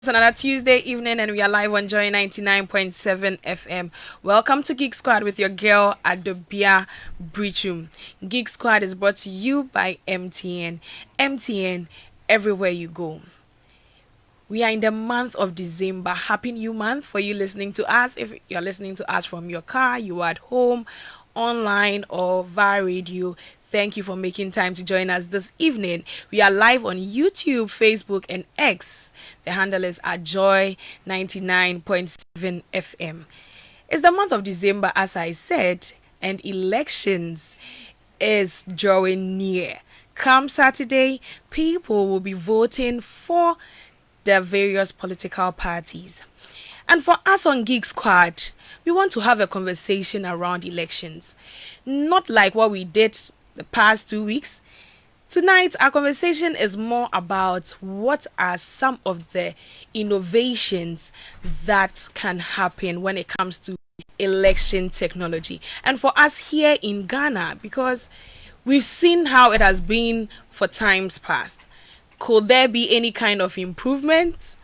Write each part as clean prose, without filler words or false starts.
It's another Tuesday evening, and we are live on Joy 99.7 FM. Welcome to Geek Squad with your girl Adobea Biritwum. Geek Squad is brought to you by MTN. MTN, everywhere you go. We are in the month of December. Happy New Month for you listening to us. If you're listening to us from your car, you are at home, online, or via radio, thank you for making time to join us this evening. We are live on YouTube, Facebook, and X. The handle is at Joy 99.7 FM. It's the month of December, as I said, and elections is drawing near. Come Saturday, people will be voting for the various political parties. And for us on Geek Squad, we want to have a conversation around elections. Not like what we did the past 2 weeks. Tonight, our conversation is more about what are some of the innovations that can happen when it comes to election technology. And for us here in Ghana, because we've seen how it has been for times past. Could there be any kind of improvement?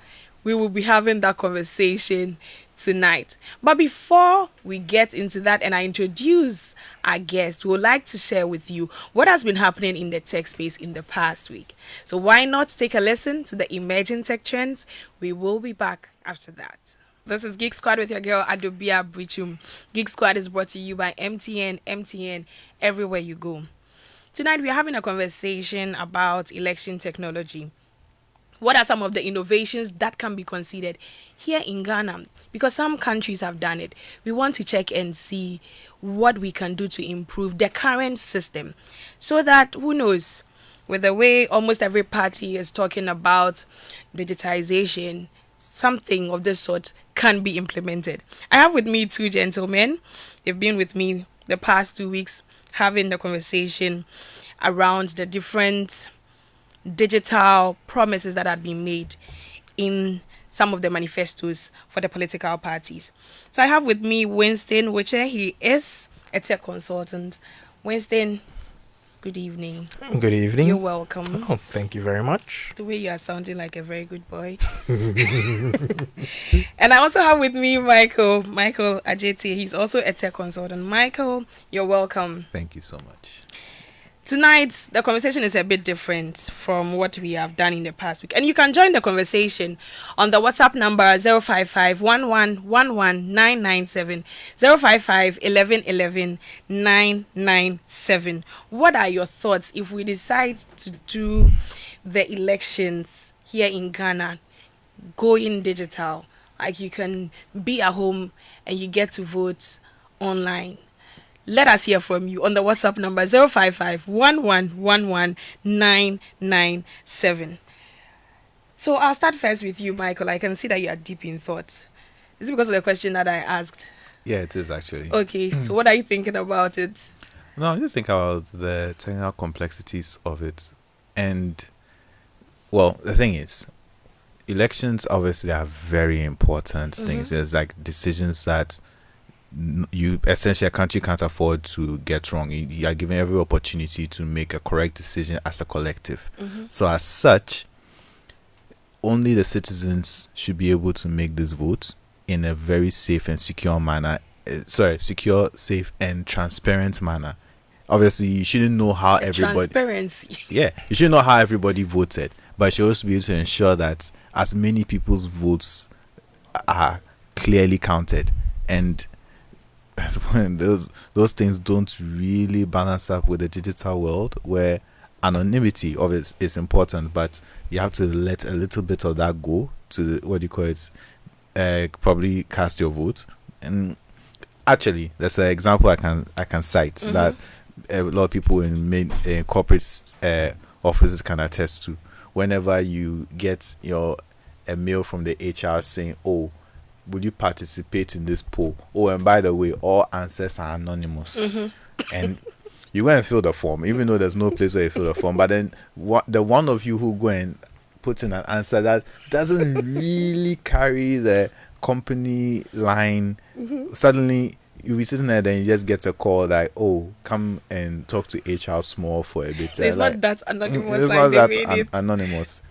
We will be having that conversation tonight. But before we get into that and I introduce our guest, we would like to share with you what has been happening in the tech space in the past week. So why not take a listen to the emerging tech trends? We will be back after that. This is Geek Squad with your girl Adobea Biritwum. Geek Squad is brought to you by MTN. MTN, everywhere you go. Tonight we are having a conversation about election technology. What are some of the innovations that can be considered here in Ghana? Because some countries have done it. We want to check and see what we can do to improve the current system. So that, who knows, with the way almost every party is talking about digitization, something of this sort can be implemented. I have with me two gentlemen. They've been with me the past 2 weeks having the conversation around the different digital promises that had been made in some of the manifestos for the political parties. So I have with me Winston Witcher. He is a tech consultant. Winston, good evening. Good evening. You're welcome. Oh, thank you very much. The way you are sounding like a very good boy. And I also have with me Michael Ajeti. He's also a tech consultant. Michael, you're welcome. Thank you so much. Tonight, the conversation is a bit different from what we have done in the past week. And you can join the conversation on the WhatsApp number 055 997 055 997. What are your thoughts if we decide to do the elections here in Ghana going digital? Like you can be at home and you get to vote online. Let us hear from you on the WhatsApp number 055 997. So I'll start first with you, Michael. I can see that you are deep in thought. Is it because of the question that I asked? Yeah, it is actually. Okay, so what are you thinking about it? No, I'm just thinking about the technical complexities of it. And, well, the thing is, elections obviously are very important things. There's like decisions that you essentially a country can't afford to get wrong. You are given every opportunity to make a correct decision as a collective. So as such, only the citizens should be able to make this vote in a very safe and secure manner. Secure, safe, and transparent manner. Obviously, you shouldn't know how everybody. Transparency. Yeah, you should know how everybody voted, but you should also be able to ensure that as many people's votes are clearly counted, and those things don't really balance up with the digital world, where anonymity of it is important, but you have to let a little bit of that go to probably cast your vote. And actually, there's an example I can cite that a lot of people in corporate offices can attest to. Whenever you get a mail from the HR saying, "Oh, will you participate in this poll? Oh, and by the way, all answers are anonymous." And you go and fill the form, even though there's no place where you fill the form. But then the one of you who go and put in an answer that doesn't really carry the company line, suddenly you'll be sitting there, then you just get a call like, "Oh, come and talk to HR small for a bit." So it's not that anonymous. It's not that anonymous.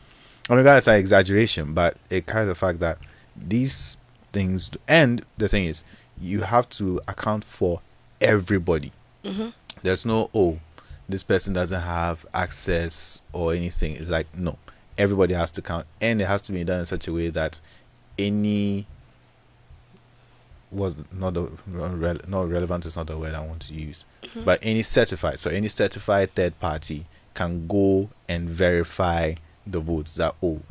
I mean, that's an exaggeration, but it carries the fact that these things, and the thing is, you have to account for everybody. There's no, oh, this person doesn't have access or anything. It's like, no, everybody has to count, and it has to be done in such a way that any was not not relevant is not the word I want to use, but any certified, so any certified third party can go and verify the votes that, oh,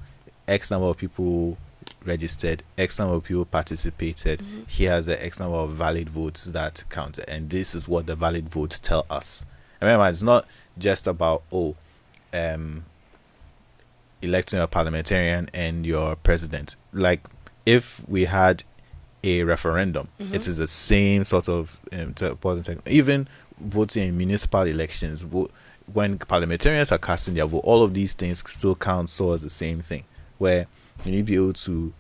X number of people registered, X number of people participated, here's the X number of valid votes that counted, and this is what the valid votes tell us. And remember, it's not just about, oh, electing a parliamentarian and your president. Like, if we had a referendum, it is the same sort of even voting in municipal elections. When parliamentarians are casting their vote, all of these things still count towards the same thing, where you need to be able to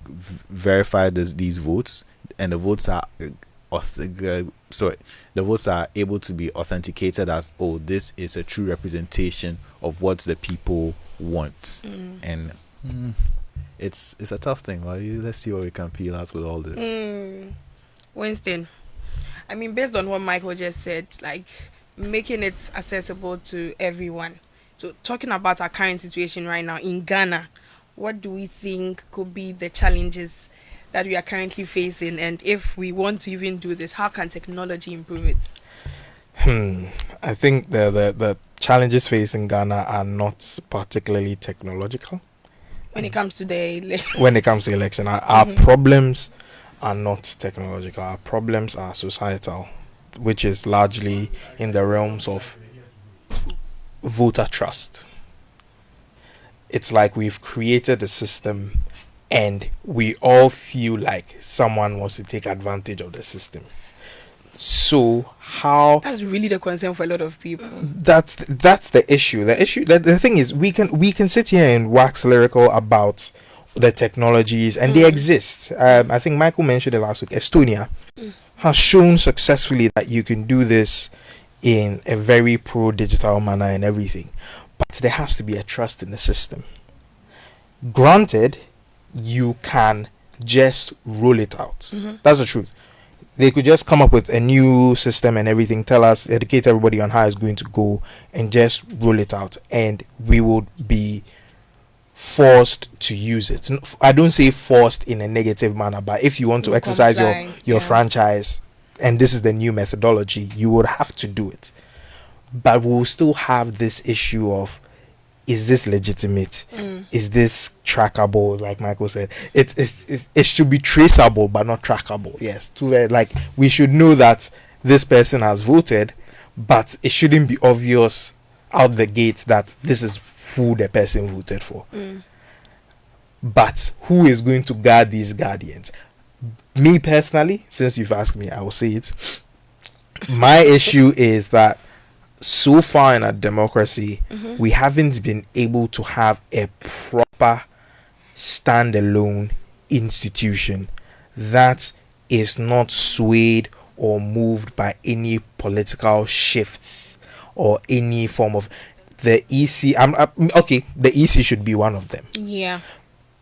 verify these votes, and the votes are the votes are able to be authenticated as, oh, this is a true representation of what the people want. And it's a tough thing. Well, let's see what we can peel out with all this. Winston, I mean, based on what Michael just said, like making it accessible to everyone. So talking about our current situation right now in Ghana, what do we think could be the challenges that we are currently facing? And if we want to even do this, how can technology improve it? I think the challenges facing Ghana are not particularly technological. When it comes to the When it comes to election, our problems are not technological. Our problems are societal, which is largely in the realms of voter trust. It's like we've created a system and we all feel like someone wants to take advantage of the system. So how that's really the concern for a lot of people. That's the issue. The thing is, we can sit here and wax lyrical about the technologies, and they exist. I think Michael mentioned it last week. Estonia has shown successfully that you can do this in a very pro-digital manner and everything, but there has to be a trust in the system. Granted, you can just roll it out. That's the truth. They could just come up with a new system and everything, tell us, educate everybody on how it's going to go, and just roll it out, and we will be forced to use it. I don't say forced in a negative manner, but if you want to exercise your franchise, and this is the new methodology, you would have to do it. But we'll still have this issue of, is this legitimate? Is this trackable? Like Michael said, it should be traceable but not trackable. Yes, like we should know that this person has voted, but it shouldn't be obvious out the gate that this is who the person voted for. But who is going to guard these guardians? Me personally, since you've asked me, I will say it. My issue is that so far in our democracy, we haven't been able to have a proper standalone institution that is not swayed or moved by any political shifts or any form of the EC. Okay, the EC should be one of them. Yeah.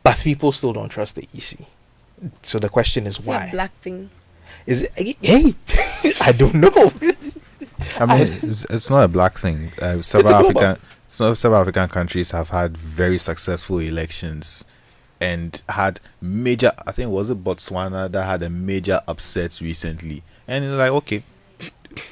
But people still don't trust the EC. So the question is why? It's a black thing. Is it? Hey, I don't know. I mean, it's not a black thing. Several African countries have had very successful elections and had major. I think was it Botswana that had a major upset recently, and it's like, okay,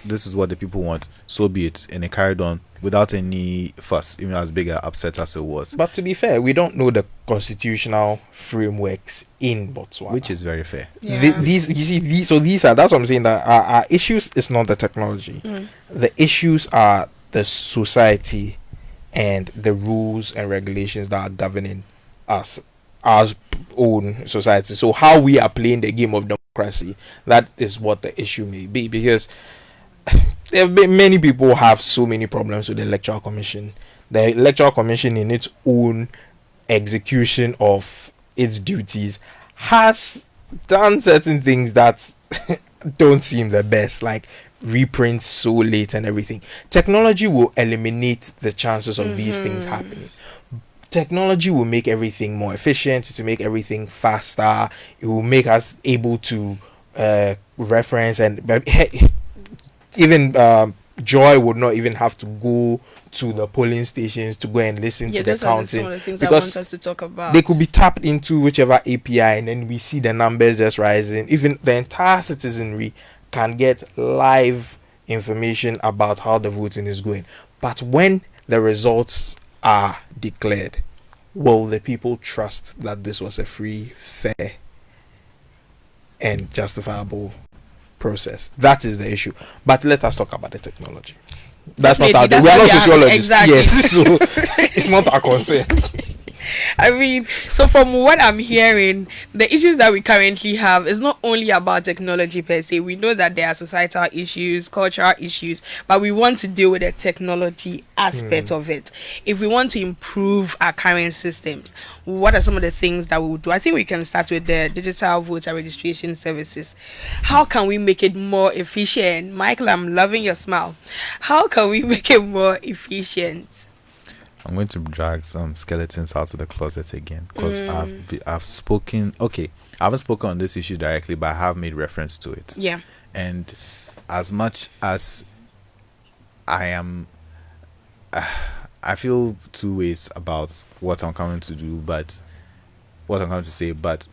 this is what the people want, so be it, and it carried on without any fuss, even as big an upset as it was. But to be fair, we don't know the constitutional frameworks in Botswana, which is very fair. Yeah. These are, that's what I'm saying, that our issues is not the technology. The issues are the society and the rules and regulations that are governing us, our own society. So how we are playing the game of democracy, that is what the issue may be, because many people have so many problems with the Electoral Commission. The Electoral Commission, in its own execution of its duties, has done certain things that don't seem the best, like reprints so late and everything. Technology will eliminate the chances of these things happening. technology will make everything more efficient, to make everything faster. It will make us able to reference, and even Joy would not even have to go to the polling stations to go and listen Yeah, to the those are some counting, of the things I because want us to talk about. they could be tapped into whichever API, and then we see the numbers just rising. Even the entire citizenry can get live information about how the voting is going. But when the results are declared, will the people trust that this was a free, fair, and justifiable process? That is the issue. But let us talk about the technology. That's not our. Definitely, We are not that's what we are- sociologists. exactly. Yes, so it's not our concern. I mean, so from what I'm hearing, the issues that we currently have is not only about technology per se. We know that there are societal issues, cultural issues, but we want to deal with the technology aspect of it. If we want to improve our current systems, what are some of the things that we would do? I think we can start with the digital voter registration services. How can we make it more efficient? Michael, I'm loving your smile. How can we make it more efficient? I'm going to drag some skeletons out of the closet again, because I've spoken. Okay, I haven't spoken on this issue directly, but I have made reference to it. Yeah. And as much as I am, I feel two ways about what I'm coming to do, but what I'm going to say. But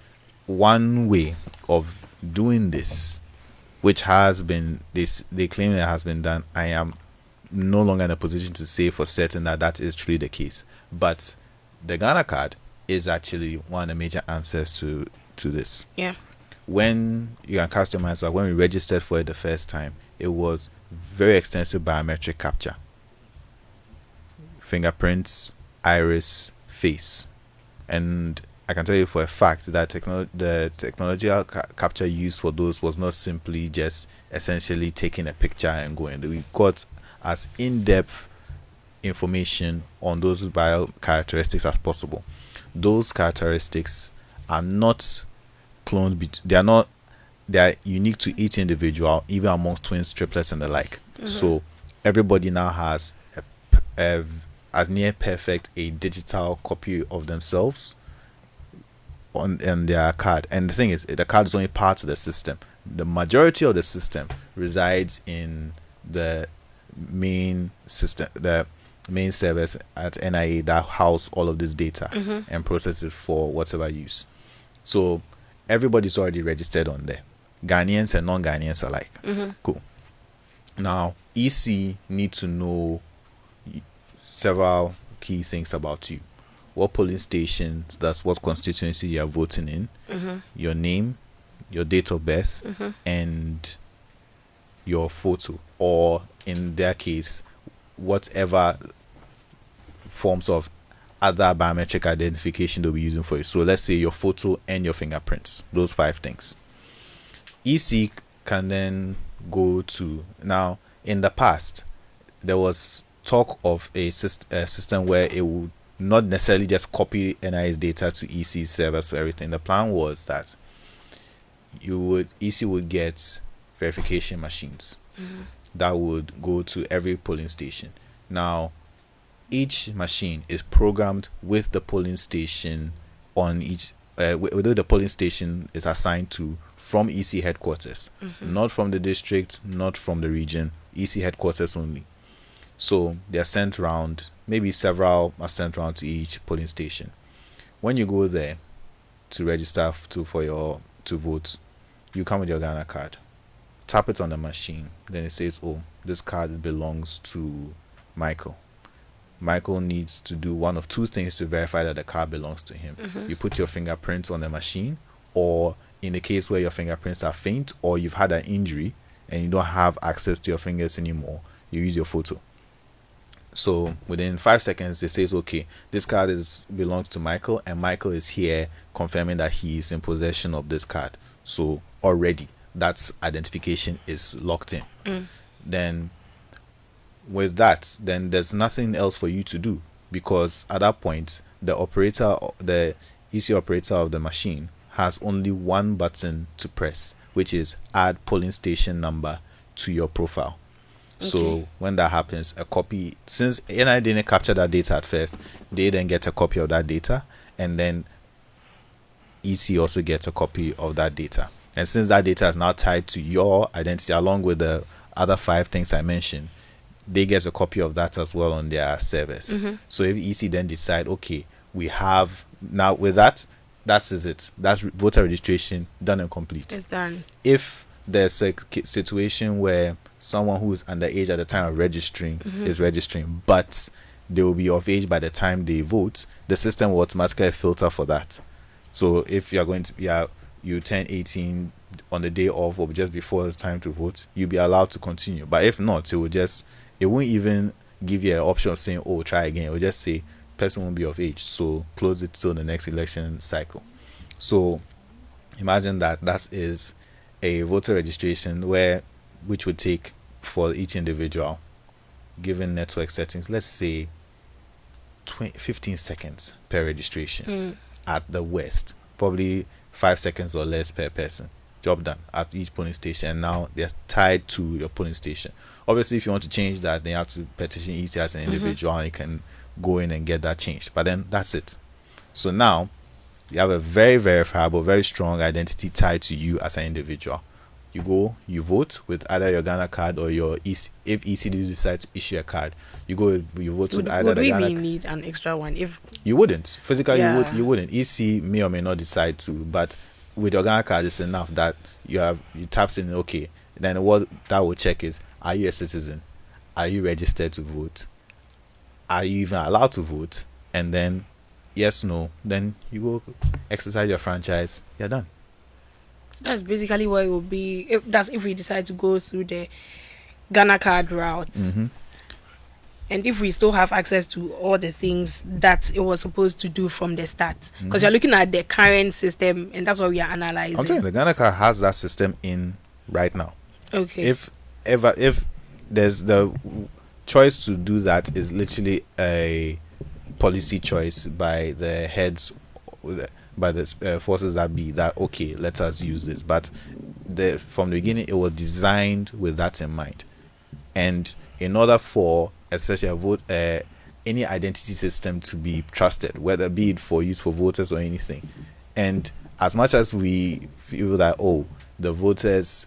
one way of doing this, which has been this, they claim it has been done. I am no longer in a position to say for certain that that is truly the case, but the Ghana card is actually one of the major answers to this. Yeah. When you can cast your minds back, when we registered for it the first time, it was very extensive biometric capture, fingerprints, iris, face, and I can tell you for a fact that the technological capture used for those was not simply just essentially taking a picture and going. We got as in-depth information on those bio characteristics as possible. Those characteristics are not cloned. They are unique to each individual, even amongst twins, triplets, and the like. So everybody now has as near perfect a digital copy of themselves on their card. And the thing is, the card is only part of the system. The majority of the system resides in the main system, the main servers at NIA that house all of this data and process it for whatever use. So everybody's already registered on there, Ghanaians and non-Ghanaians alike. Cool. Now EC need to know several key things about you: what polling stations, that's what constituency you are voting in, your name, your date of birth, and your photo, or in their case, whatever forms of other biometric identification they'll be using for you. So let's say your photo and your fingerprints, those 5 things. EC can then go to, now in the past there was talk of a system where it would not necessarily just copy NI's data to EC servers for everything. The plan was that EC would get verification machines that would go to every polling station. Now each machine is programmed with the polling station on each whether the polling station is assigned to from EC headquarters, not from the district, not from the region, EC headquarters only. So they are sent around, maybe several are sent around to each polling station. When you go there to register to vote, you come with your Ghana card, tap it on the machine, then it says, oh, this card belongs to Michael. Michael needs to do one of 2 things to verify that the card belongs to him. You put your fingerprints on the machine, or in the case where your fingerprints are faint or you've had an injury and you don't have access to your fingers anymore, you use your photo. So within 5 seconds it says, okay, this card belongs to Michael, and Michael is here confirming that he is in possession of this card. So already that's identification is locked in. Then with that, then there's nothing else for you to do, because at that point the EC operator of the machine has only one button to press, which is add polling station number to your profile. So when that happens, a copy, since NI didn't capture that data at first, they then get a copy of that data, and then EC also gets a copy of that data. And since that data is now tied to your identity along with the other 5 things I mentioned, they get a copy of that as well on their servers. So if EC then decide, okay, we have now with that, that's it. That's voter registration done and complete. It's done. If there's a situation where someone who is underage at the time of registering is registering, but they will be of age by the time they vote, the system will automatically filter for that. So if you're going to you turn 18 on the day of or just before it's time to vote, you'll be allowed to continue. But if not, it won't even give you an option of saying, oh, try again. It will just say person won't be of age, so close it till the next election cycle. So imagine that is a voter registration which would take for each individual, given network settings, let's say 15 seconds per registration at the worst, probably 5 seconds or less per person. Job done at each polling station, and now they're tied to your polling station. Obviously, if you want to change that, then you have to petition EC as an individual, and you can go in and get that changed. But then that's it. So now you have a very verifiable, very strong identity tied to you as an individual. You go, you vote with either your Ghana card or your EC. If EC decide to issue a card, you vote with either the Ghana. Would we need an extra one? If you wouldn't physically, you wouldn't. EC may or may not decide to, but with your Ghana card, it's enough that you taps in. Okay, then what that will check is: are you a citizen? Are you registered to vote? Are you even allowed to vote? And then, yes, no. Then you go exercise your franchise. You're done. That's basically what it will be. If we decide to go through the Ghana card route, and if we still have access to all the things that it was supposed to do from the start, because you're looking at the current system, and that's what we are analyzing. I'm telling you, the Ghana card has that system in right now. Okay. If there's the choice to do that, is literally a policy choice by the heads, by the forces that be that, okay, let us use this. But from the beginning, it was designed with that in mind. And in order for especially any identity system to be trusted, whether be it for use for voters or anything, and as much as we feel that the voters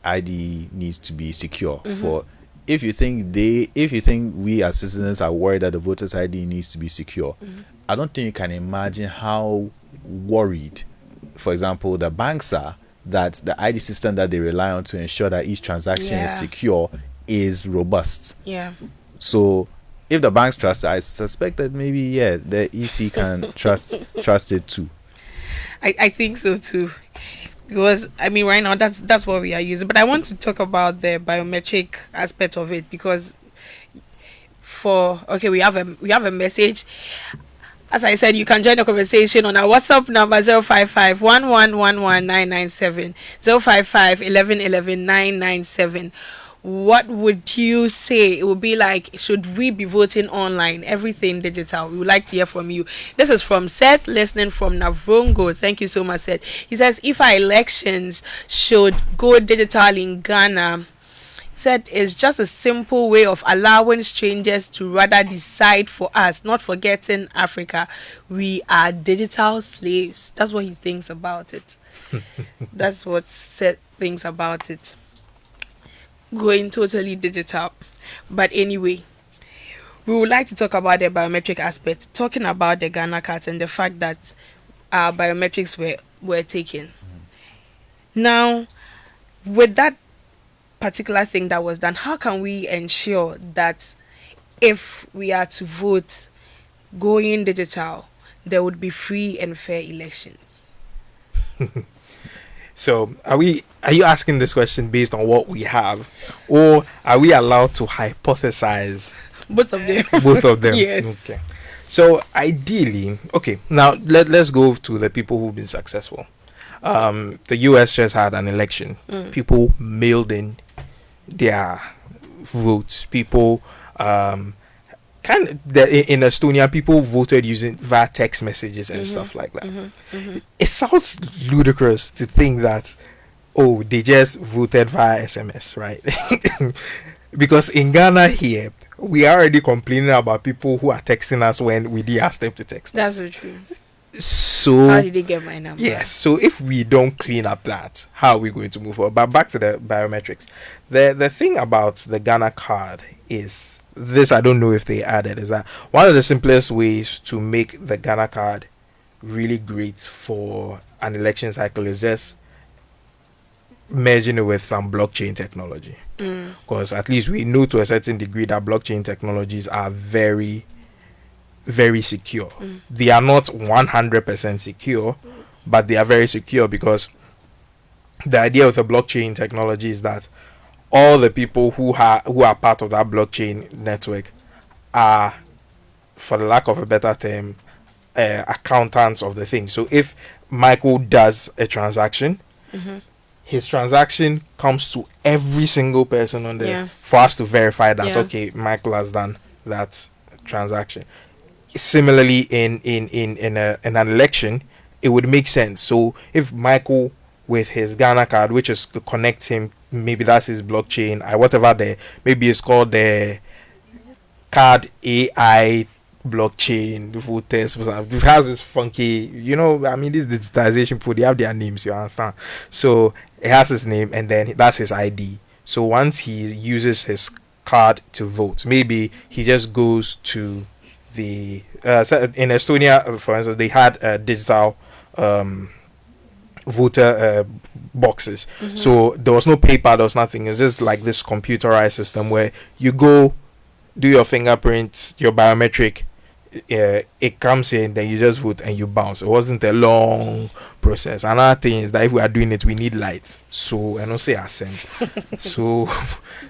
ID needs to be secure, for if you think we as citizens are worried that the voters ID needs to be secure, I don't think you can imagine how worried, for example, the banks are that the ID system that they rely on to ensure that each transaction is secure is robust. Yeah. So if the banks trust it, I suspect that maybe the EC can trust it too. I think so too, because I mean right now that's what we are using. But I want to talk about the biometric aspect of it, because we have a message. As I said, you can join the conversation on our WhatsApp number 055 1111 997 055 1111 997. What would you say it would be like? Should we be voting online, everything digital? We would like to hear from you. This is from Seth, listening from Navrongo. Thank you so much, Seth. He says, if our elections should go digital in Ghana, said it's just a simple way of allowing strangers to rather decide for us, not forgetting Africa. We are digital slaves. That's what he thinks about it. That's what Seth thinks about it. Going totally digital. But anyway, we would like to talk about the biometric aspect, talking about the Ghana cards and the fact that our biometrics were taken. Now, with that particular thing that was done, how can we ensure that if we are to vote going digital, there would be free and fair elections? So are you asking this question based on what we have, or are we allowed to hypothesize Both of them. both of them? Yes. Okay. So ideally, okay, now let's go to the people who've been successful. The US just had an election. People mailed in their votes. People in Estonia, people voted via text messages and stuff like that. It sounds ludicrous to think that they just voted via SMS, right? Because in Ghana here, we are already complaining about people who are texting us when we didn't ask them to text That's us. the truth. So How did they get my number? yes, so if we don't clean up that, how are we going to move forward? But back to the biometrics. The thing about the Ghana card is this, I don't know if they added, is that one of the simplest ways to make the Ghana card really great for an election cycle is just merging it with some blockchain technology. Because at least we know to a certain degree that blockchain technologies are very, very secure. They are not 100% secure, but they are very secure, because the idea with the blockchain technology is that all the people who are part of that blockchain network are, for the lack of a better term, accountants of the thing. So if Michael does a transaction, his transaction comes to every single person on there for us to verify that okay, Michael has done that transaction. Similarly, in an election, it would make sense. So if Michael with his Ghana card, which is to connect him, maybe that's his blockchain, whatever maybe it's called the card AI blockchain voters, it has this funky, I mean, this digitization people, they have their names, you understand? So it has his name, and then that's his ID. So once he uses his card to vote, maybe he just goes to the so in Estonia, for instance, they had digital voter boxes. So there was no paper, there was nothing. It's just like this computerized system where you go, do your fingerprints, your biometric, it comes in, then you just vote and you bounce. It wasn't a long process. Another thing is that if we are doing it, we need lights. So I don't say ascend. So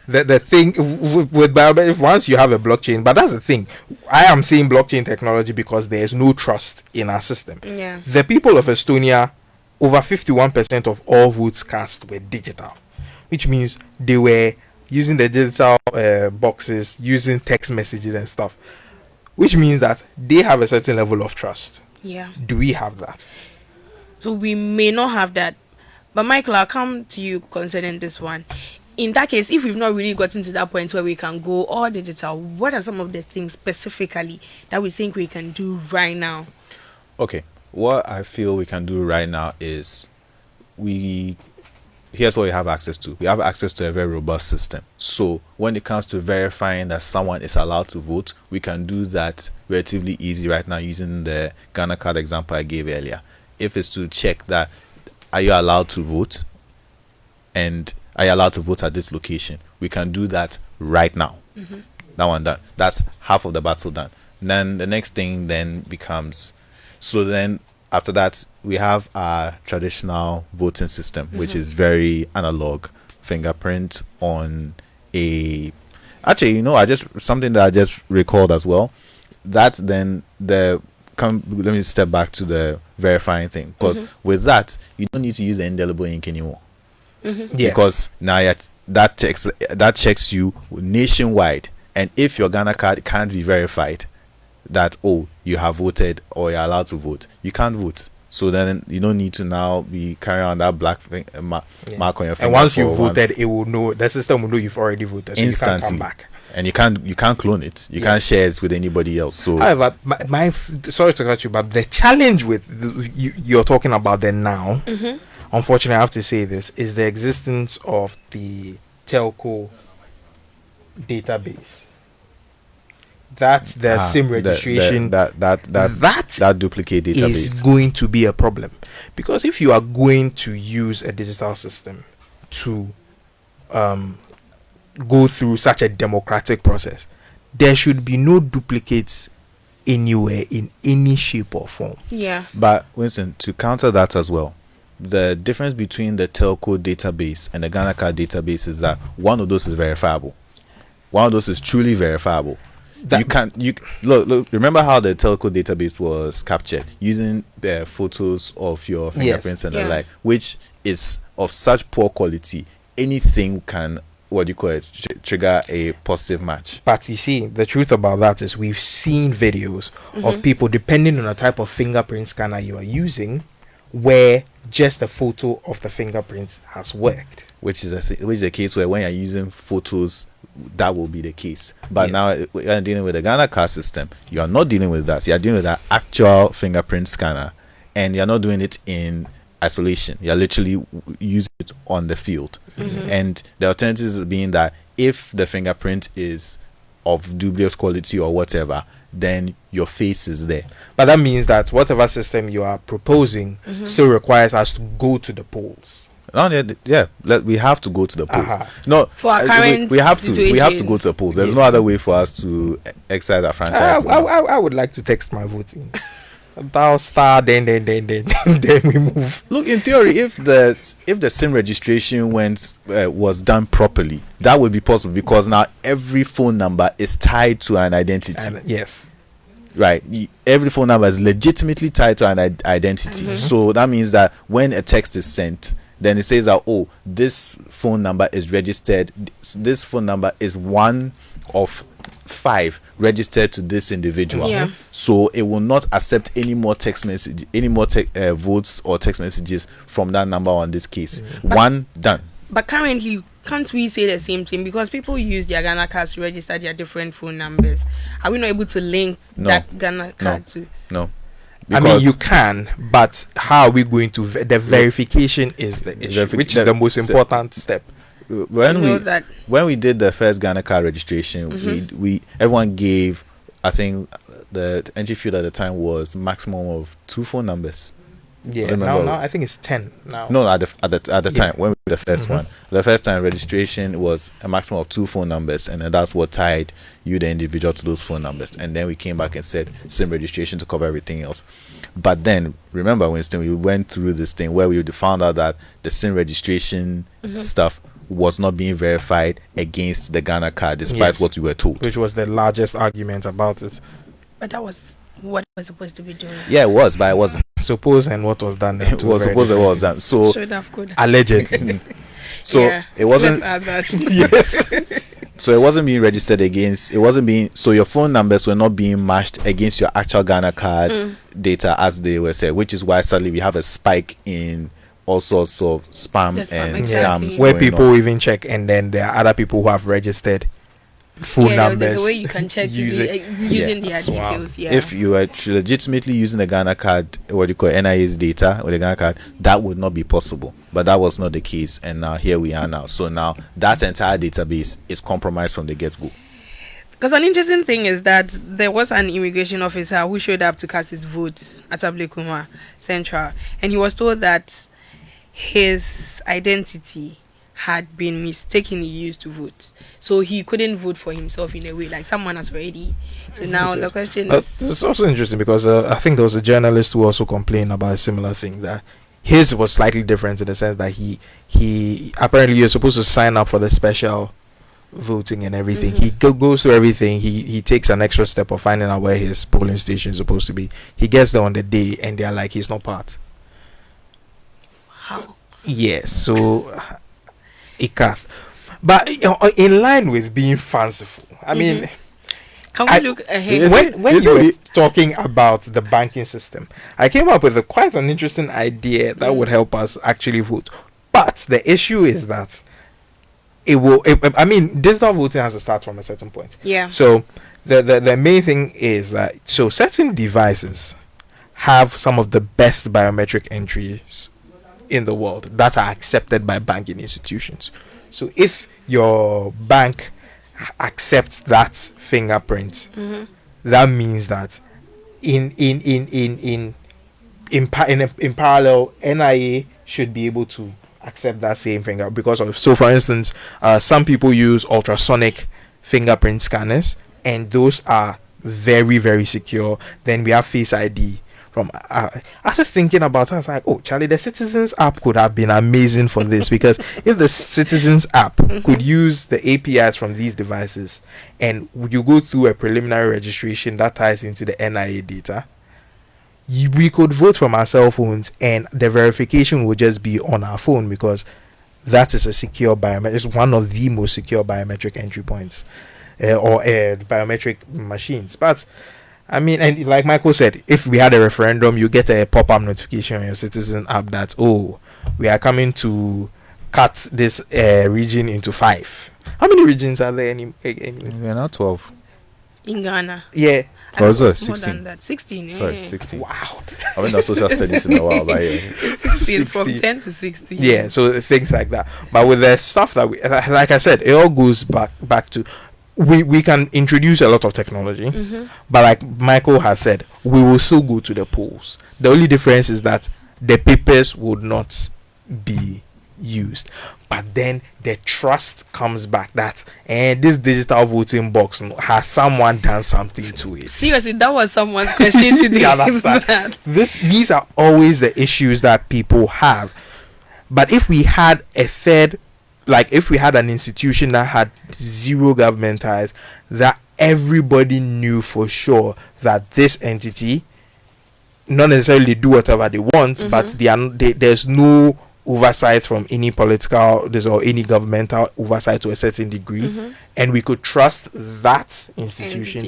the thing with biometric, once you have a blockchain, but that's the thing. I am saying blockchain technology because there is no trust in our system. Yeah. The people of Estonia, over 51% of all votes cast were digital, which means they were using the digital boxes, using text messages and stuff, which means that they have a certain level of trust. Yeah. Do we have that? So we may not have that. But Michael, I'll come to you concerning this one. In that case, if we've not really gotten to that point where we can go all digital, what are some of the things specifically that we think we can do right now? Okay. What I feel we can do right now is here's what we have access to. We have access to a very robust system. So when it comes to verifying that someone is allowed to vote, we can do that relatively easy right now using the Ghana card example I gave earlier. If it's to check that, are you allowed to vote? And are you allowed to vote at this location? We can do that right now. That one done. That's half of the battle done. Then the next thing then becomes, so then after that, we have our traditional voting system, which is very analog, fingerprint on a. Actually, something that I just recalled as well. That's then let me step back to the verifying thing, because with that, you don't need to use the indelible ink anymore, Yes. because now that checks you nationwide, and if your Ghana card can't be verified, that you have voted or you're allowed to vote, you can't vote. So then you don't need to now be carrying on that black mark on your finger. And once you voted, it will know, the system will know you've already voted, so instantly. you can't come back. And you can't clone it. You can't share it with anybody else. So however, sorry to cut you, but the challenge with you're talking about the now, unfortunately I have to say this, is the existence of the telco database. That's the SIM registration. That duplicate database is going to be a problem, because if you are going to use a digital system to go through such a democratic process, there should be no duplicates anywhere in any shape or form. Yeah. But Winston, to counter that as well, the difference between the telco database and the Ghana card database is that one of those is verifiable. One of those is truly verifiable. Look, remember how the telco database was captured using photos of your fingerprints and the like, which is of such poor quality, anything can trigger a positive match. But you see, the truth about that is we've seen videos of people, depending on the type of fingerprint scanner you are using, where just a photo of the fingerprint has worked. Which is a case where when you're using photos, that will be the case. But Yes. now when you're dealing with the Ghana card system, you are not dealing with that. You're dealing with an actual fingerprint scanner, and you're not doing it in isolation. You're literally using it on the field. And the alternatives being that if the fingerprint is of dubious quality or whatever, then your face is there. But that means that whatever system you are proposing still requires us to go to the polls. Oh, we have to go to the polls. No, For our current we have to situation. go to the polls. There's no other way for us to exercise our franchise. I would like to text my voting. About star, then we move. Look, in theory, if the SIM registration was done properly, that would be possible, because now every phone number is tied to an identity. Yes. Right, every phone number is legitimately tied to an identity. So that means that when a text is sent, then it says that, oh, this phone number is registered. This phone number is one of 5 registered to this individual. Yeah. So it will not accept any more text message, votes or text messages from that number on this case. One done. But currently, can't we say the same thing? Because people use their Ghana cards to register their different phone numbers. Are we not able to link that Ghana card to? No. I mean, you can, but how are we going to? The verification is the issue, which is the most important step. When we did the first Ghana card registration, we everyone gave, I think the entry field at the time was maximum of 2 phone numbers. Yeah, now I think it's 10 now. No, at the time when we did the first one, the first time registration was a maximum of 2 phone numbers, and then that's what tied you, the individual, to those phone numbers. And then we came back and said SIM registration to cover everything else. But then remember, Winston, we went through this thing where we found out that the SIM registration stuff was not being verified against the Ghana card, despite what we were told. Which was the largest argument about it. But that was what we're supposed to be doing. Yeah, it was, but it wasn't. Suppose and what was done then. It was supposed it was done. So Should have could. allegedly. So Yeah, it wasn't. let's add that. Yes. So it wasn't being registered against. It wasn't being. So your phone numbers were not being matched against your actual Ghana card data as they were said, which is why suddenly we have a spike in all sorts of spam The spam, and exactly. scams Where going people on. even check, and then there are other people who have registered phone Yeah, numbers. there's a way you can check using their details. Yeah. If you are legitimately using the Ghana card, what you call NIA's data or the Ghana card, that would not be possible. But that was not the case, and now here we are now. So now that entire database is compromised from the get-go. Because an interesting thing is that there was an immigration officer who showed up to cast his vote at Ablekuma Central, and he was told that his identity had been mistakenly used to vote, so he couldn't vote for himself in a way, like someone has already. So now the question is, It's also interesting because I think there was a journalist who also complained about a similar thing, that his was slightly different in the sense that he apparently you're supposed to sign up for the special voting and everything. He goes through everything. He takes an extra step of finding out where his polling station is supposed to be. He gets there on the day, and they're like, he's not part. how? Yes, so it cast. But in line with being fanciful, I mean, Can we look ahead? Yes. when Is you it- were talking about the banking system, I came up with quite an interesting idea that would help us actually vote. But the issue is that I mean, digital voting has to start from a certain point. Yeah. So the main thing is that certain devices have some of the best biometric entries in the world that are accepted by banking institutions. So if your bank accepts that fingerprint, that means that in parallel, NIA should be able to accept that same finger because of. So for instance, some people use ultrasonic fingerprint scanners, and those are very, very secure. Then we have Face ID. I was just thinking about it. I was like, oh, Charlie, the Citizens app could have been amazing for this, because if the Citizens app could use the APIs from these devices, and you go through a preliminary registration that ties into the NIA data, we could vote from our cell phones, and the verification would just be on our phone, because that is a secure biometric. It's one of the most secure biometric entry points, or biometric machines. But I mean, and like Michael said, if we had a referendum, you get a pop-up notification on your Citizen app that, oh, we are coming to cut this region into 5. How many regions are there anyway? We are now 12. In Ghana. Yeah. I Oh, think so it's more 16. than that. 16. Sorry, yeah. 16. Wow. I went on social studies in a while, but yeah. 16 from 16. 10 to 16. Yeah, so things like that. But with the stuff that we, like I said, it all goes back to we can introduce a lot of technology, but like Michael has said, we will still go to the polls. The only difference is that the papers would not be used, but then the trust comes back that this digital voting box, has someone done something to it. Seriously, that was someone's question today. You understand? These are always the issues that people have. But if we had a third, like if we had an institution that had zero government ties, that everybody knew for sure that this entity not necessarily do whatever they want, but there's no oversight from any political or any governmental oversight to a certain degree, and we could trust that institution,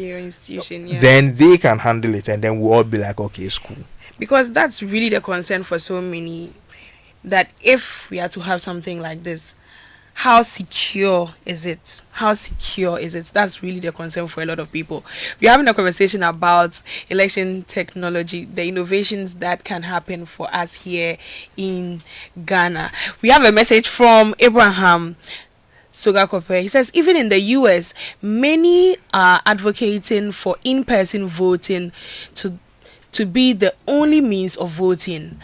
Yeah. then they can handle it, and then we'll all be like, okay, it's cool. Because that's really the concern for so many, that if we are to have something like this, how secure is it? How secure is it? That's really the concern for a lot of people. We're having a conversation about election technology, the innovations that can happen for us here in Ghana. We have a message from Abraham Sogakope. He says, even in the US, many are advocating for in-person voting to be the only means of voting.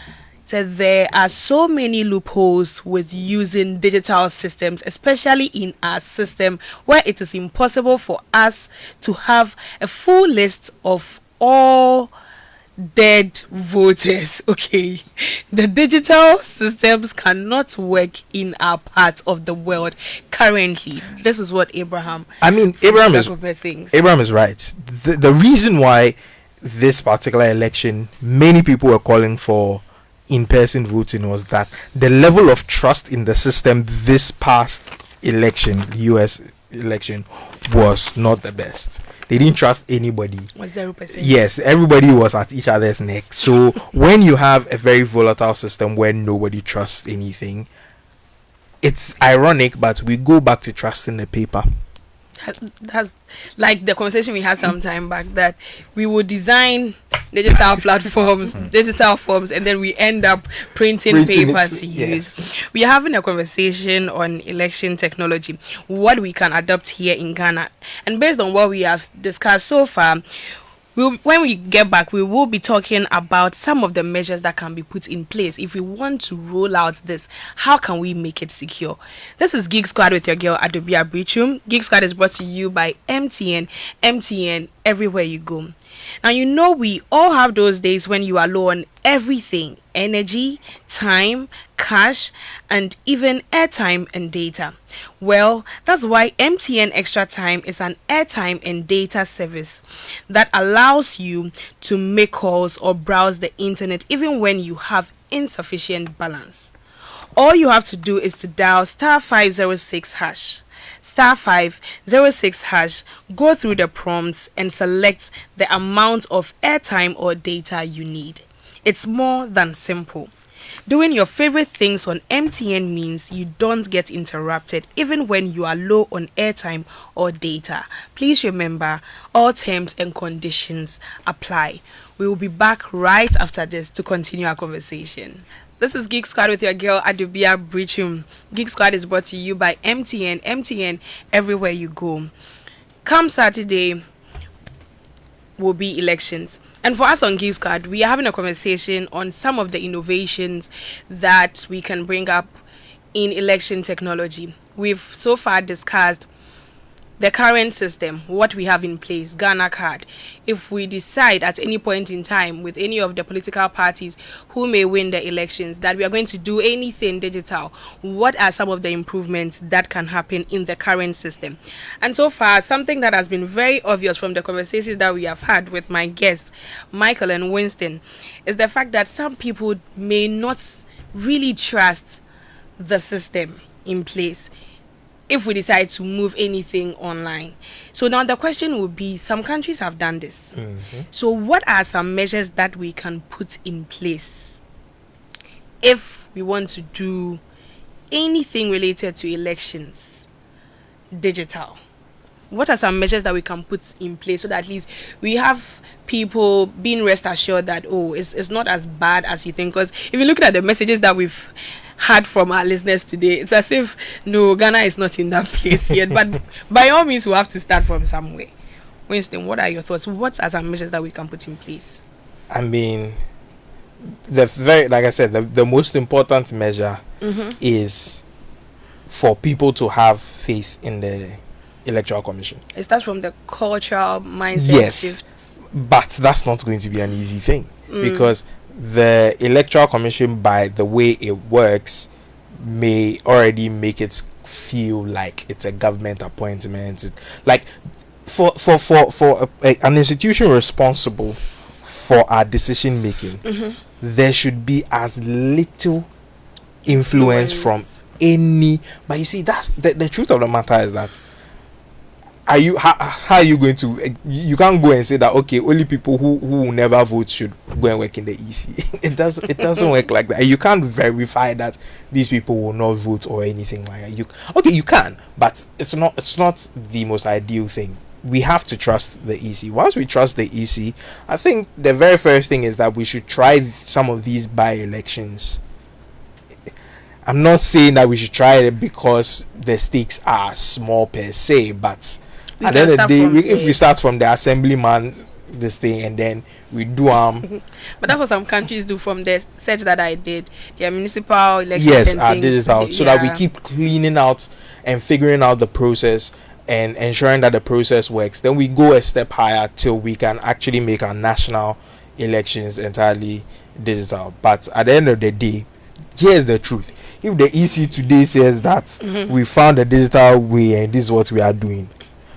Said there are so many loopholes with using digital systems, especially in our system where it is impossible for us to have a full list of all dead voters. Okay, the digital systems cannot work in our part of the world currently. This is what Abraham is right. The reason why this particular election, many people were calling for in-person voting, was that the level of trust in the system this past election, the US election, was not the best. They didn't trust anybody. Was 0%. Yes, everybody was at each other's neck. So when you have a very volatile system where nobody trusts anything, it's ironic, but we go back to trusting the paper. That's like the conversation we had some time back, that we would design digital platforms, digital forms, and then we end up printing paper to use. We are having a conversation on election technology, what we can adopt here in Ghana, and based on what we have discussed so far, when we get back, we will be talking about some of the measures that can be put in place if we want to roll out this. How can we make it secure? This is Geek Squad with your girl Adobea Biritwum. Geek Squad is brought to you by MTN. MTN, everywhere you go. Now, you know we all have those days when you are low on everything: energy, time, cash, and even airtime and data. Well, that's why MTN Extra Time is an airtime and data service that allows you to make calls or browse the internet even when you have insufficient balance. All you have to do is to dial *506#. *506#, go through the prompts and select the amount of airtime or data you need. It's more than simple. Doing your favorite things on MTN means you don't get interrupted even when you are low on airtime or data. Please remember, all terms and conditions apply. We will be back right after this to continue our conversation. This is Geek Squad with your girl Adobea Biritwum. Geek Squad is brought to you by MTN. MTN, everywhere you go. Come Saturday will be elections. And for us on Geek Squad, we are having a conversation on some of the innovations that we can bring up in election technology. We've so far discussed the current system, what we have in place, Ghana card. If we decide at any point in time with any of the political parties who may win the elections that we are going to do anything digital, what are some of the improvements that can happen in the current system? And so far, something that has been very obvious from the conversations that we have had with my guests, Michael and Winston, is the fact that some people may not really trust the system in place. if we decide to move anything online. So now the question would be, some countries have done this. So what are some measures that we can put in place if we want to do anything related to elections digital? What are some measures that we can put in place so that at least we have people being rest assured that, oh, it's not as bad as you think? Because if you look at the messages that we've had from our listeners today, it's as if no, Ghana is not in that place yet. But by all means, we'll have to start from somewhere. Winston, what are your thoughts? What are some measures that we can put in place? I mean, like I said, the most important measure is for people to have faith in the Electoral Commission. It starts from the cultural mindset Yes, shift. but that's not going to be an easy thing because the Electoral Commission, by the way it works, may already make it feel like it's a government appointment. Like for an institution responsible for our decision making, there should be as little influence from any. But you see, that's the truth of the matter is that how are you going to, you can't go and say that okay, only people who will never vote should go and work in the EC. It doesn't work like that. You can't verify that these people will not vote or anything like that. You can, but it's not the most ideal thing. We have to trust the EC. Once we trust the EC, I think the very first thing is that we should try some of these by-elections. I'm not saying that we should try it because the stakes are small per se, but at the end of the day, if we start from the assemblyman this thing and then we do but that's what some countries do. From the search that I did, their municipal elections, yes, are digital, so that we keep cleaning out and figuring out the process and ensuring that the process works. Then we go a step higher till we can actually make our national elections entirely digital. But at the end of the day, here's the truth: if the EC today says that we found a digital way and this is what we are doing,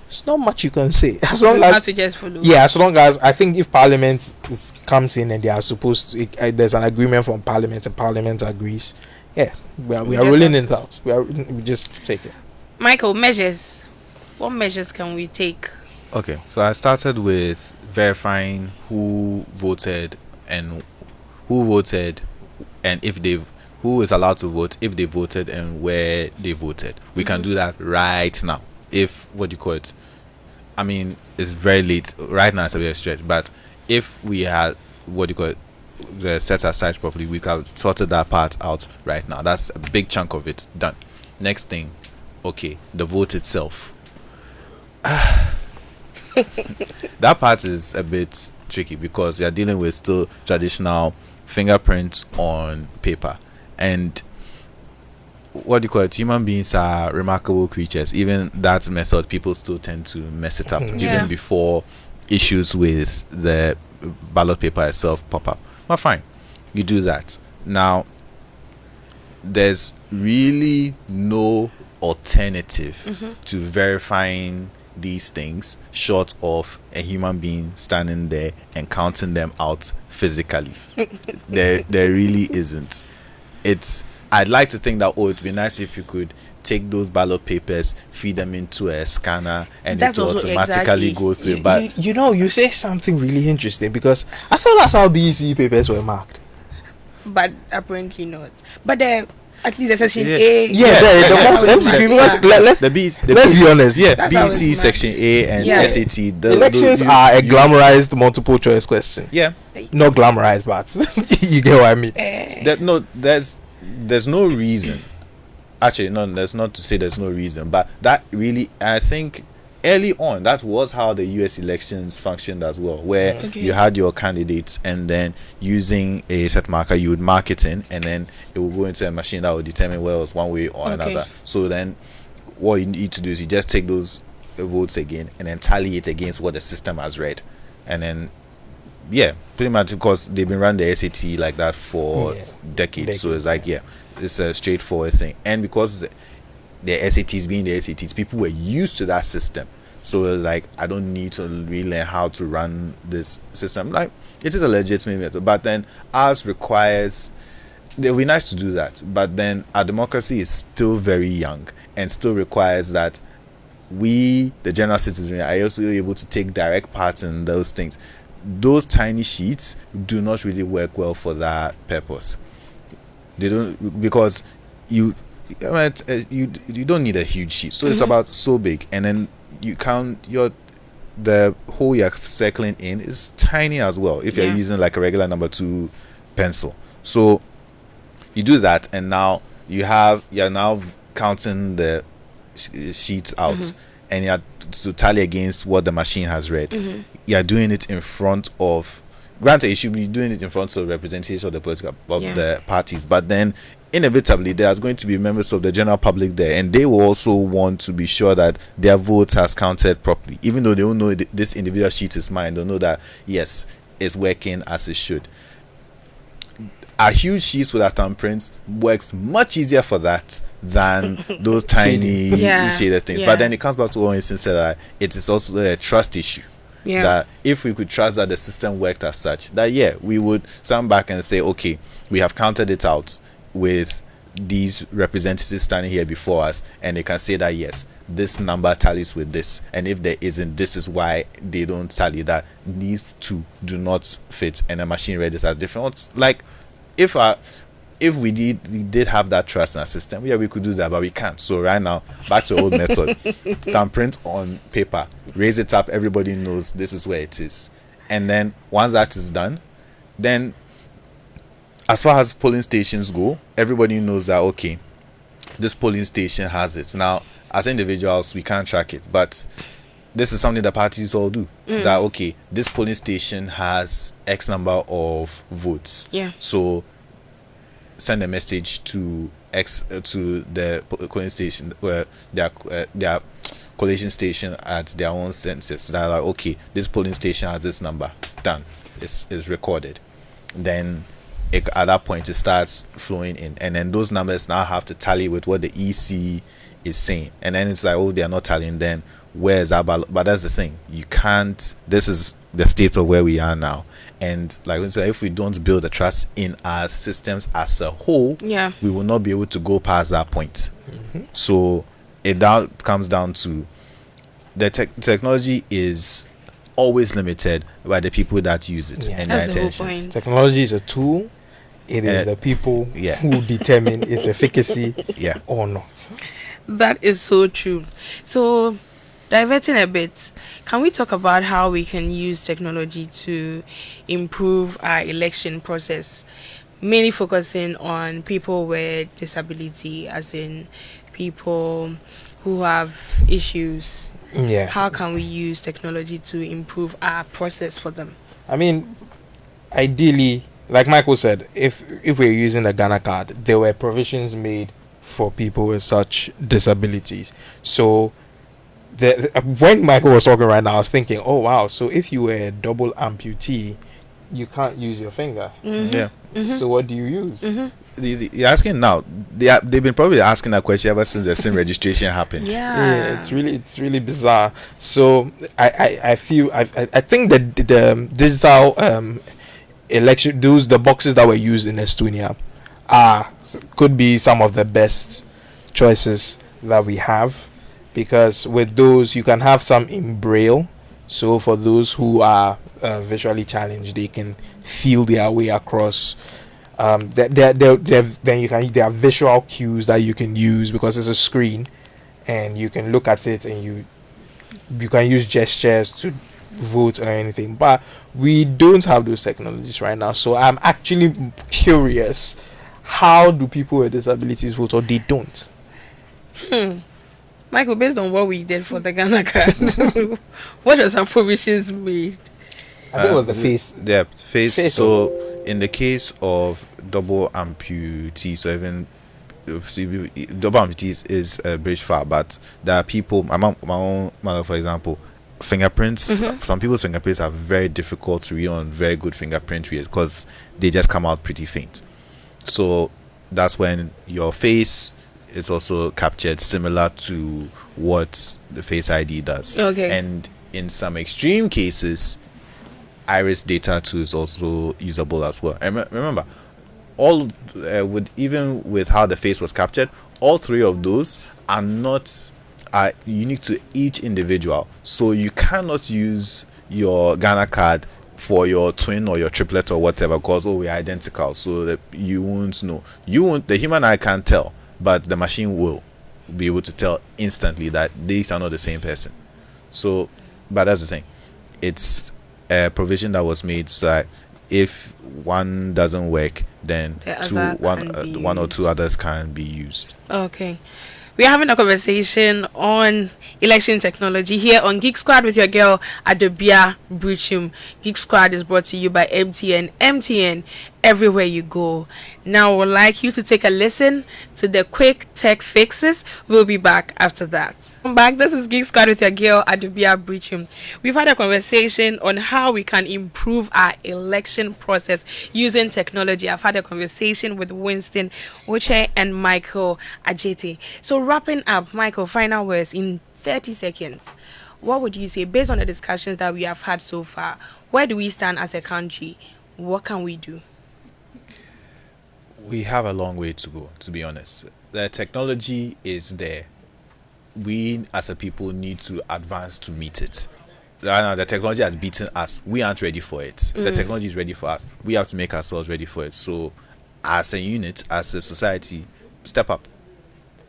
it's not much you can say. As long as have to just follow. Yeah, as long as, I think if Parliament comes in and they are supposed to, there's an agreement from Parliament and Parliament agrees, yeah, we are rolling it out. We just take it. Michael, measures. What measures can we take? Okay, so I started with verifying who voted and if they've, who is allowed to vote, if they voted and where they voted. We can do that right now. If, what do you call it? I mean, it's very late. Right now it's a bit of a stretch, but if we had, what do you call it, the set aside properly, we could have sorted that part out right now. That's a big chunk of it done. Next thing, okay, the vote itself. That part is a bit tricky because you're dealing with still traditional fingerprints on paper, and what do you call it, human beings are remarkable creatures. Even that method, people still tend to mess it up even before issues with the ballot paper itself pop up. Well, fine, you do that. Now there's really no alternative to verifying these things short of a human being standing there and counting them out physically. there really isn't. I'd like to think that it'd be nice if you could take those ballot papers, feed them into a scanner, and it will automatically go through. But you say something really interesting, because I thought that's how BEC papers were marked, but apparently not. But at least the section A. Let's be honest. Yeah, BEC section A and SAT. The elections are a glamorized multiple choice question. Yeah, not glamorized, but you get what I mean. There's no reason. Actually, no, that's not to say there's no reason, but that really, I think, early on, that was how the US elections functioned as well, where you had your candidates, and then using a set marker, you would mark it in, and then it would go into a machine that would determine whether it was one way or another. So then what you need to do is you just take those votes again and then tally it against what the system has read, and then pretty much, because they've been running the SAT like that for decades. So it's like it's a straightforward thing, and because the SATs being the SATs, people were used to that system. So it's like, I don't need to relearn how to run this system. Like, it is a legitimate method, but then ours requires it would be nice to do that, but then our democracy is still very young and still requires that we, the general citizen, are also able to take direct part in those things. Those tiny sheets do not really work well for that purpose. They don't, because you you don't need a huge sheet, so it's about so big, and then you count the hole you're circling in is tiny as well if you're using like a regular number 2 pencil. So you do that, and now you're now counting the sheets out, and you have to tally against what the machine has read. You're doing it in front of, granted, you should be doing it in front of representation of the political the parties, but then inevitably there's going to be members of the general public there, and they will also want to be sure that their vote has counted properly, even though they don't know this individual sheet is mine. They'll know that yes, it's working as it should. A huge sheets with a thumbprint works much easier for that than those tiny shaded things. But then it comes back to what Winston said, that it is also a trust issue. That if we could trust that the system worked as such, that we would stand back and say, okay, we have counted it out with these representatives standing here before us, and they can say that yes, this number tallies with this, and if there isn't, this is why they don't tally, that these two do not fit, and the machine read it as different. Like if we did have that trust in our system, we could do that, but we can't. So right now, back to the old method. Thumbprint on paper, raise it up, everybody knows this is where it is. And then once that is done, then as far as polling stations go, everybody knows that okay, this polling station has it. Now, as individuals, we can't track it, but this is something the parties all do. That okay, this polling station has X number of votes. So send a message to to the polling station, where their collation station at their own census. That like okay, this polling station has this number. Done. It's recorded. Then at that point it starts flowing in, and then those numbers now have to tally with what the EC is saying, and then it's like, oh, they are not tallying, then where is that ballot? But that's the thing, you can't, this is the state of where we are now, and like we said, if we don't build the trust in our systems as a whole, we will not be able to go past that point. So it comes down to the technology is always limited by the people that use it and their intentions. Technology is a tool. It is the people who determine its efficacy or not. That is so true. So, diverting a bit, can we talk about how we can use technology to improve our election process? Mainly focusing on people with disability, as in people who have issues. How can we use technology to improve our process for them? I mean, ideally, like Michael said, if we're using the Ghana card, there were provisions made for people with such disabilities. So when Michael was talking right now, I was thinking, oh wow, so if you were a double amputee, you can't use your finger. So what do you use? You're asking now. They've been probably asking that question ever since the SIM registration happened. It's really bizarre. So I feel I think that the digital election, the boxes that were used in Estonia could be some of the best choices that we have, because with those you can have some in braille, so for those who are visually challenged, they can feel their way across. Then there are visual cues that you can use, because it's a screen and you can look at it, and you can use gestures to vote or anything, but we don't have those technologies right now. So I'm actually curious, how do people with disabilities vote, or they don't? Michael, based on what we did for the Ghana card, what are some provisions made? I think it was the face. Yeah, face. So in the case of double amputees, or even double amputees is a bridge far, but there are people, my own mother, for example, fingerprints, some people's fingerprints are very difficult to read on very good fingerprint readers, because they just come out pretty faint. So that's when your face is also captured similar to what the Face ID does. And in some extreme cases, iris data too is also usable as well. And remember, all with even with how the face was captured, all three of those are not unique to each individual. So you cannot use your Ghana card for your twin or your triplet or whatever, because we're identical, so that you won't know. The human eye can't tell, but the machine will be able to tell instantly that these are not the same person. So, but that's the thing, it's a provision that was made so that if one doesn't work, then one or two others can be used. Okay. We're having a conversation on election technology here on Geek Squad with your girl Adobea Biritwum. Geek Squad is brought to you by MTN. MTN, everywhere you go. Now, I would like you to take a listen to the quick tech fixes. We'll be back after that. I'm back. This is Geek Squad with your girl Adobea Biritwum. We've had a conversation on how we can improve our election process using technology. I've had a conversation with Winston Oche and Michael Ajete. So wrapping up, Michael, final words in 30 seconds. What would you say based on the discussions that we have had so far? Where do we stand as a country? What can we do? We have a long way to go, to be honest. The technology is there. We as a people need to advance to meet it. Right now, the technology has beaten us. We aren't ready for it. The technology is ready for us. We have to make ourselves ready for it. So as a unit, as a society, step up.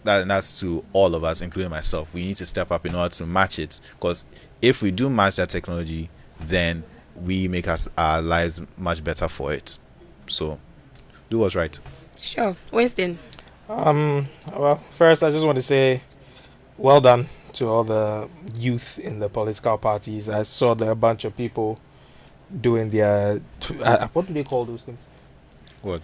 That's to all of us, including myself. We need to step up in order to match it, because if we do match that technology, then we make our lives much better for it. So do what's right. Sure. Winston. Well, first I just want to say well done to all the youth in the political parties. I saw there a bunch of people doing their what do they call those things? What?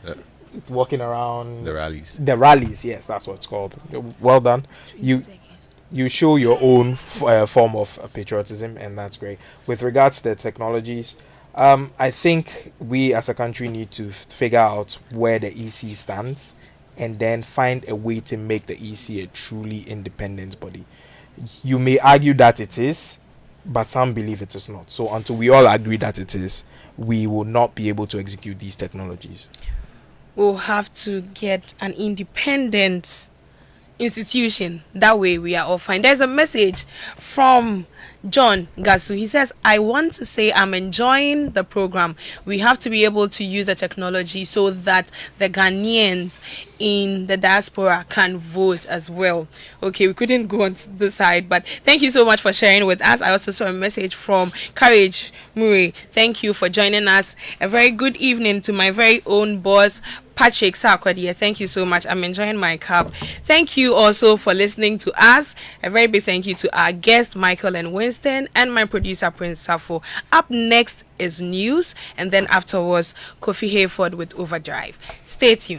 Walking around The rallies. The rallies, yes, that's what it's called. Well done. You show your own form of patriotism, and that's great. With regards to the technologies, I think we as a country need to figure out where the EC stands, and then find a way to make the EC a truly independent body. You may argue that it is, but some believe it is not. So until we all agree that it is, we will not be able to execute these technologies. We'll have to get an independent institution. That way we are all fine. There's a message from John Gasu. He says, I want to say I'm enjoying the program. We have to be able to use the technology so that the Ghanaians in the diaspora can vote as well. Okay, we couldn't go on to the side, but thank you so much for sharing with us. I also saw a message from Courage Murray. Thank you for joining us. A very good evening to my very own boss, Patrick Sarkodie. Thank you so much. I'm enjoying my cup. Thank you also for listening to us. A very big thank you to our guests, Michael and Winston, and my producer, Prince Safo. Up next is news, and then afterwards, Kofi Hayford with Overdrive. Stay tuned.